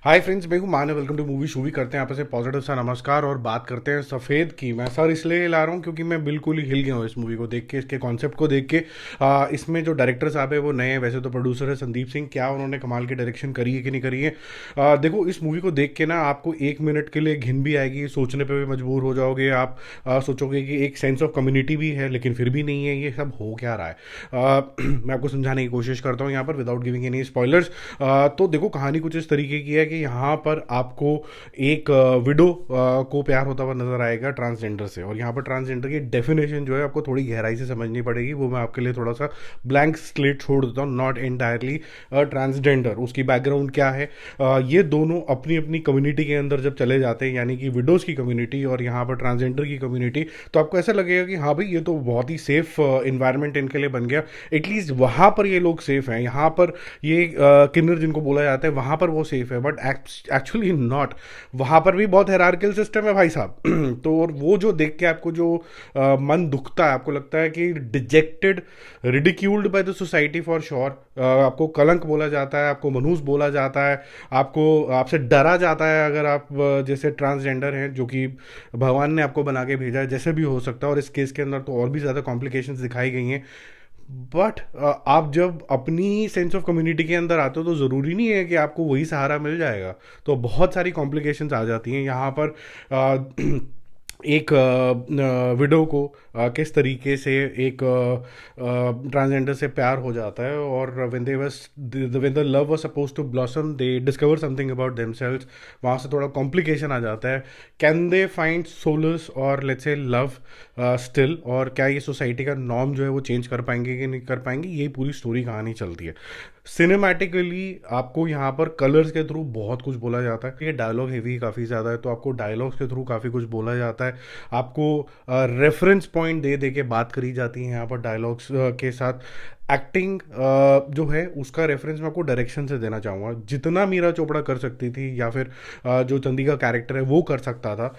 Hi friends, मैं हूं मान, वेलकम टू मूवी शूवी। करते हैं आपस में पॉजिटिव सा नमस्कार और बात करते हैं सफ़ेद की। मैं सर इसलिए ला रहा हूं क्योंकि मैं बिल्कुल ही हिल गया हूं इस मूवी को देख के, इसके कॉन्सेप्ट को देख के। इसमें जो डायरेक्टर साहब है वो नए हैं, वैसे तो प्रोड्यूसर है संदीप सिंह। क्या उन्होंने कमाल की डायरेक्शन करी है कि नहीं करी है। देखो, इस मूवी को देख के ना आपको एक मिनट के लिए घिन भी आएगी, सोचने पर भी मजबूर हो जाओगे आप। सोचोगे कि एक सेंस ऑफ कम्युनिटी भी है लेकिन फिर भी नहीं है, ये सब हो क्या रहा है। मैं आपको समझाने की कोशिश करता हूँ यहाँ पर विदाउट गिविंग एनी स्पॉयलर्स। तो देखो, कहानी कुछ इस तरीके की है कि यहाँ पर आपको एक विडो को प्यार होता हुआ नजर आएगा ट्रांसजेंडर से। और यहाँ पर ट्रांसजेंडर की डेफिनेशन जो है आपको थोड़ी गहराई से समझनी पड़ेगी, वो मैं आपके लिए थोड़ा सा ब्लैंक स्लेट छोड़ देता हूँ। नॉट एंटायरली ट्रांसजेंडर, उसकी बैकग्राउंड क्या है। ये दोनों अपनी अपनी कम्युनिटी के अंदर जब चले जाते हैं, यानी कि विडोज की कम्युनिटी और यहाँ पर ट्रांसजेंडर की कम्युनिटी, तो आपको ऐसा लगेगा कि हाँ भाई, ये तो बहुत ही सेफ इन्वायरमेंट इनके लिए बन गया। एटलीस्ट वहाँ पर ये लोग सेफ हैं, यहाँ पर ये किन्नर जिनको बोला जाता है वहाँ पर वो सेफ है। बट एक्चुअली नॉट, वहाँ पर भी बहुत हायरार्किकल सिस्टम है भाई साहब। तो और वो जो देख के आपको जो मन दुखता है, आपको लगता है कि dejected, ridiculed by the society for sure. आपको कलंक बोला जाता है, आपको मनहूस बोला जाता है, आपको आपसे डरा जाता है अगर आप जैसे ट्रांसजेंडर हैं, जो कि भगवान ने आपको बना के भेजा है, जैसे भी हो सकता है। और इस केस के अंदर तो और भी ज़्यादा कॉम्प्लिकेशंस दिखाई गई हैं। बट आप जब अपनी सेंस ऑफ कम्युनिटी के अंदर आते हो तो ज़रूरी नहीं है कि आपको वही सहारा मिल जाएगा। तो बहुत सारी कॉम्प्लिकेशंस आ जाती हैं यहाँ पर। एक विडो को किस तरीके से एक ट्रांसजेंडर से प्यार हो जाता है, और when the love was suppose to blossom they discover something about themselves. वहाँ से थोड़ा कॉम्प्लिकेशन आ जाता है। कैन दे फाइंड सोलस और लेट्स से लव स्टिल, और क्या ये सोसाइटी का नॉर्म जो है वो चेंज कर पाएंगे कि नहीं कर पाएंगे, ये पूरी स्टोरी कहानी चलती है। सिनेमैटिकली आपको यहाँ पर कलर्स के थ्रू बहुत कुछ बोला जाता है। ये डायलॉग हेवी काफ़ी ज़्यादा है, तो आपको डायलॉग्स के थ्रू काफ़ी कुछ बोला जाता है। आपको रेफरेंस पॉइंट दे दे के बात करी जाती है यहाँ पर डायलॉग्स के साथ। एक्टिंग जो है उसका रेफरेंस मैं आपको डायरेक्शन से देना चाहूँगा। जितना मीरा चोपड़ा कर सकती थी या फिर जो चंदी का कैरेक्टर है वो कर सकता था,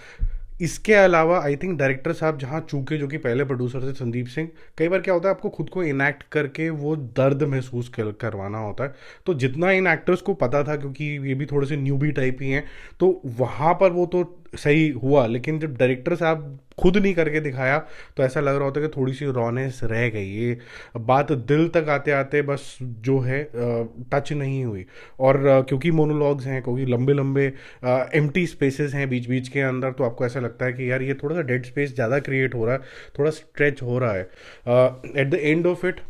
इसके अलावा आई थिंक डायरेक्टर साहब जहाँ चूके, जो कि पहले प्रोड्यूसर थे संदीप सिंह। कई बार क्या होता है, आपको खुद को इनैक्ट करके वो दर्द महसूस करवाना होता है। तो जितना इन एक्टर्स को पता था, क्योंकि ये भी थोड़े से न्यूबी टाइप ही हैं, तो वहाँ पर वो तो सही हुआ। लेकिन जब डायरेक्टर साहब खुद नहीं करके दिखाया तो ऐसा लग रहा होता है कि थोड़ी सी रॉनेस रह गई। ये बात दिल तक आते आते बस जो है टच नहीं हुई। और क्योंकि मोनोलॉग्स हैं, क्योंकि लंबे लंबे एम्प्टी स्पेसेस हैं बीच बीच के अंदर, तो आपको ऐसा लगता है कि यार ये थोड़ा सा डेड स्पेस ज़्यादा क्रिएट हो रहा है, थोड़ा स्ट्रेच हो रहा है। At the end of it,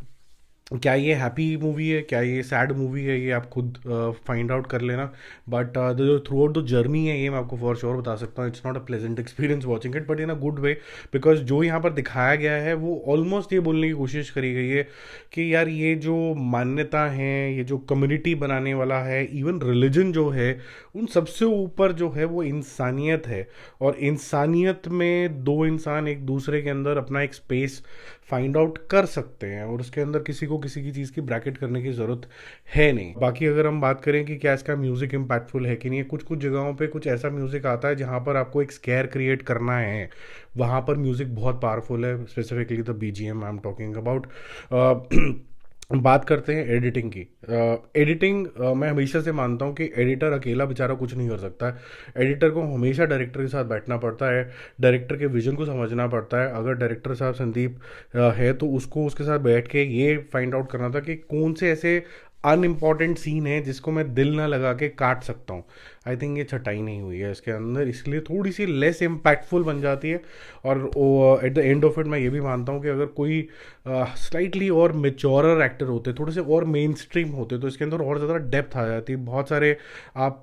क्या ये हैप्पी मूवी है, क्या ये सैड मूवी है, ये आप खुद फाइंड आउट कर लेना। बट जो थ्रू आउट द जर्नी है, ये मैं आपको फॉर श्योर बता सकता हूँ, it's not a pleasant experience watching it, but in a good way. Because जो यहाँ पर दिखाया गया है वो ऑलमोस्ट ये बोलने की कोशिश करी गई है कि यार ये जो मान्यता है, ये जो कम्युनिटी बनाने वाला है, इवन रिलीजन जो है, उन सबसे ऊपर जो है वो इंसानियत है। और इंसानियत में दो इंसान एक दूसरे के अंदर अपना एक स्पेस फाइंड आउट कर सकते हैं, और उसके अंदर किसी को किसी की चीज़ की ब्रैकेट करने की ज़रूरत है नहीं। बाकी अगर हम बात करें कि क्या इसका म्यूज़िक इम्पैक्टफुल है कि नहीं, कुछ कुछ जगहों पे कुछ ऐसा म्यूज़िक आता है जहाँ पर आपको एक स्केयर क्रिएट करना है, वहाँ पर म्यूज़िक बहुत पावरफुल है। Specifically the BGM I am talking about. बात करते हैं एडिटिंग की। एडिटिंग मैं हमेशा से मानता हूँ कि एडिटर अकेला बेचारा कुछ नहीं कर सकता है। एडिटर को हमेशा डायरेक्टर के साथ बैठना पड़ता है, डायरेक्टर के विजन को समझना पड़ता है। अगर डायरेक्टर साहब संदीप है तो उसको उसके साथ बैठ के ये फाइंड आउट करना था कि कौन से ऐसे अनइम्पॉर्टेंट सीन है जिसको मैं दिल ना लगा के काट सकता हूँ। आई थिंक ये छटाई नहीं हुई है इसके अंदर, इसलिए थोड़ी सी लेस इम्पैक्टफुल बन जाती है। और at the end of it मैं ये भी मानता हूँ कि अगर कोई स्लाइटली और मेच्योरर एक्टर होते, थोड़े से और मेन स्ट्रीम होते, तो इसके अंदर और ज़्यादा डेप्थ आ जाती, बहुत सारे आप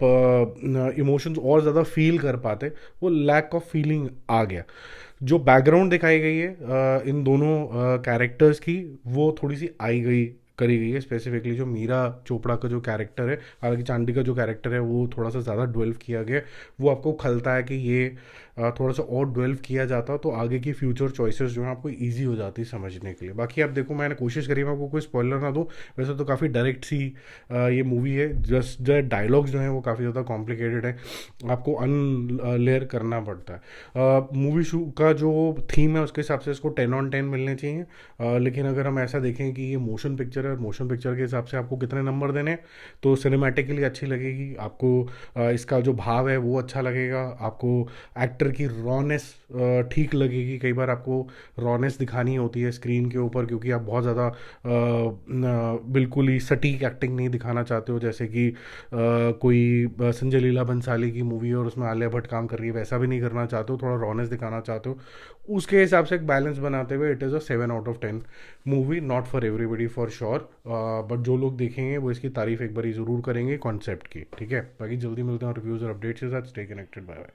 इमोशंस और ज़्यादा फील कर पाते। वो लैक ऑफ फीलिंग आ गया। जो बैकग्राउंड दिखाई गई है इन दोनों कैरेक्टर्स की, वो थोड़ी सी आई गई करी गई है। स्पेसिफिकली जो मीरा चोपड़ा का जो कैरेक्टर है, हालांकि चांदी का जो कैरेक्टर है वो थोड़ा सा ज़्यादा डेवलप किया गया है। वो आपको खलता है कि ये थोड़ा सा और डेवलप किया जाता तो आगे की फ्यूचर चॉइसेस जो है आपको इजी हो जाती समझने के लिए। बाकी आप देखो, मैंने कोशिश करी मैं आपको कोई स्पॉइलर ना दूँ। वैसे तो काफ़ी डायरेक्ट सी ये मूवी है, जस्ट जो डायलॉग्स जो हैं वो काफ़ी ज़्यादा कॉम्प्लिकेटेड है, आपको अनलेयर करना पड़ता है। मूवी शू का जो थीम है उसके हिसाब से इसको 10 on 10 मिलने चाहिए। लेकिन अगर हम ऐसा देखें कि ये मोशन पिक्चर पिक्चर है और मोशन पिक्चर के हिसाब से आपको कितने नंबर देने हैं, तो सिनेमैटिकली अच्छी लगेगी आपको, इसका जो भाव है वो अच्छा लगेगा आपको, एक्टर की रॉनेस ठीक लगेगी। कई बार आपको रॉनेस दिखानी होती है स्क्रीन के ऊपर, क्योंकि आप बहुत ज़्यादा बिल्कुल ही सटीक एक्टिंग नहीं दिखाना चाहते हो, जैसे कि कोई संजय लीला भंसाली की मूवी है और उसमें आलिया भट्ट काम कर रही है, वैसा भी नहीं करना चाहते हो, थोड़ा रॉनेस दिखाना चाहते हो। उसके हिसाब से एक बैलेंस बनाते हुए it is a 7/10 movie, not for everybody for sure, but जो लोग देखेंगे वो इसकी तारीफ एक बारी ज़रूर करेंगे कॉन्सेप्ट की। ठीक है, बाकी जल्दी मिलते हैं रिव्यूज़ और अपडेट्स के साथ। Stay connected, bye bye.